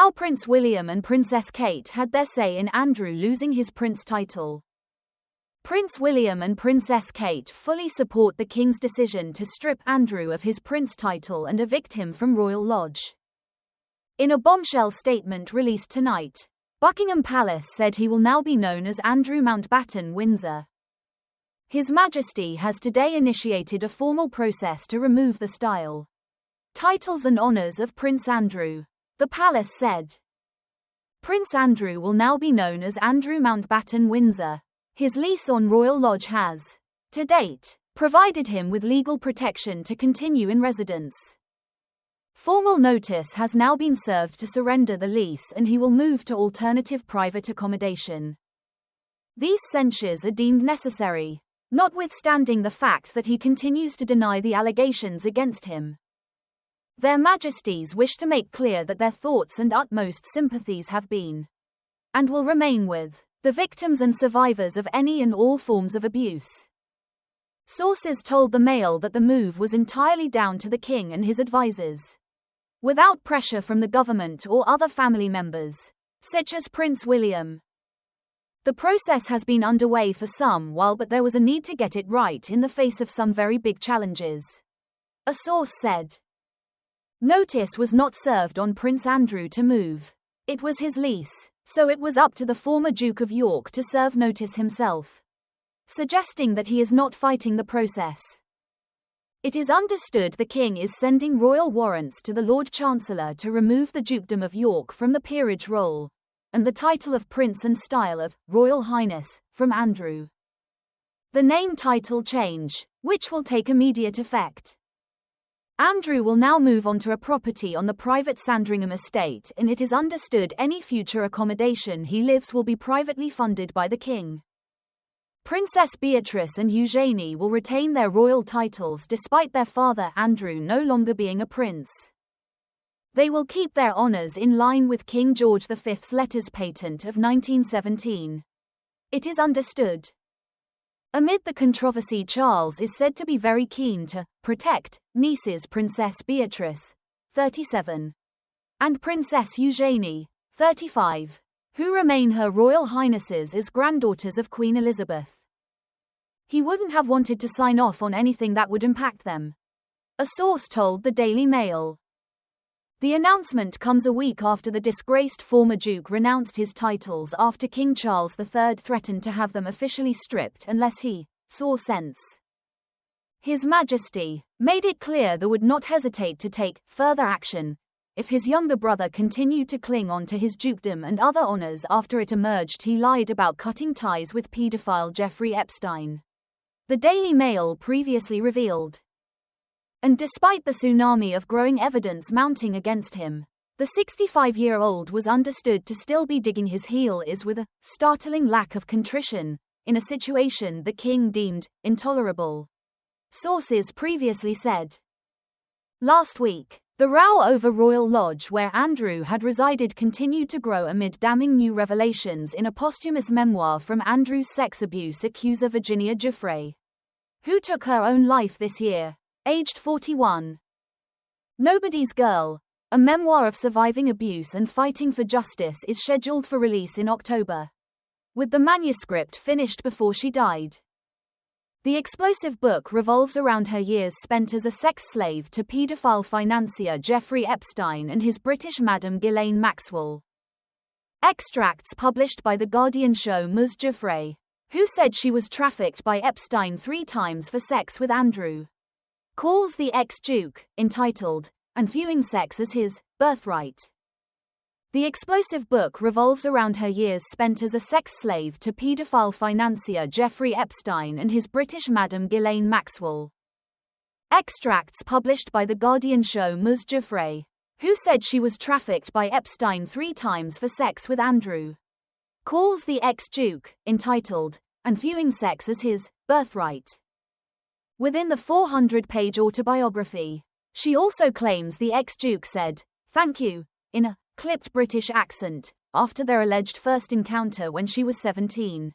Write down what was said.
how Prince William and Princess Kate had their say in Andrew losing his prince title. Prince William and Princess Kate fully support the King's decision to strip Andrew of his prince title and evict him from Royal Lodge. In a bombshell statement released tonight, Buckingham Palace said he will now be known as Andrew Mountbatten Windsor. His Majesty has today initiated a formal process to remove the style, titles and honours of Prince Andrew, the palace said. Prince Andrew will now be known as Andrew Mountbatten Windsor. His lease on Royal Lodge has, to date, provided him with legal protection to continue in residence. Formal notice has now been served to surrender the lease and he will move to alternative private accommodation. These censures are deemed necessary, notwithstanding the fact that he continues to deny the allegations against him. Their Majesties wish to make clear that their thoughts and utmost sympathies have been, and will remain with, the victims and survivors of any and all forms of abuse. Sources told the Mail that the move was entirely down to the King and his advisors, without pressure from the government or other family members, such as Prince William. The process has been underway for some while, but there was a need to get it right in the face of some very big challenges, a source said. Notice was not served on Prince Andrew to move. It was his lease, so it was up to the former Duke of York to serve notice himself, suggesting that he is not fighting the process. It is understood the King is sending royal warrants to the Lord Chancellor to remove the Dukedom of York from the peerage roll, and the title of Prince and style of Royal Highness from Andrew. The name title change, which will take immediate effect. Andrew will now move on to a property on the private Sandringham estate, and it is understood any future accommodation he lives will be privately funded by the King. Princess Beatrice and Eugenie will retain their royal titles despite their father Andrew no longer being a prince. They will keep their honours in line with King George V's letters patent of 1917. It is understood. Amid the controversy, Charles is said to be very keen to protect nieces Princess Beatrice, 37, and Princess Eugenie, 35, who remain Her Royal Highnesses as granddaughters of Queen Elizabeth. He wouldn't have wanted to sign off on anything that would impact them, a source told the Daily Mail. The announcement comes a week after the disgraced former Duke renounced his titles after King Charles III threatened to have them officially stripped unless he saw sense. His Majesty made it clear they would not hesitate to take further action if his younger brother continued to cling on to his dukedom and other honours after it emerged he lied about cutting ties with paedophile Jeffrey Epstein, the Daily Mail previously revealed. And despite the tsunami of growing evidence mounting against him, the 65-year-old was understood to still be digging his heels with a startling lack of contrition in a situation the King deemed intolerable, sources previously said. Last week, the row over Royal Lodge where Andrew had resided continued to grow amid damning new revelations in a posthumous memoir from Andrew's sex abuse accuser Virginia Giuffre, who took her own life this year, aged 41. Nobody's Girl, a memoir of surviving abuse and fighting for justice, is scheduled for release in October, with the manuscript finished before she died. The explosive book revolves around her years spent as a sex slave to paedophile financier Jeffrey Epstein and his British Madam Ghislaine Maxwell. Extracts published by The Guardian show Ms. Giuffre, who said she was trafficked by Epstein 3 times for sex with Andrew, calls the ex-Duke, entitled, and viewing sex as his birthright. The explosive book revolves around her years spent as a sex slave to paedophile financier Jeffrey Epstein and his British Madam Ghislaine Maxwell. Extracts published by The Guardian show Ms. Giuffre, who said she was trafficked by Epstein 3 times for sex with Andrew, calls the ex-Duke, entitled, and viewing sex as his birthright. Within the 400-page autobiography, she also claims the ex-Duke said, "Thank you," in a clipped British accent, after their alleged first encounter when she was 17.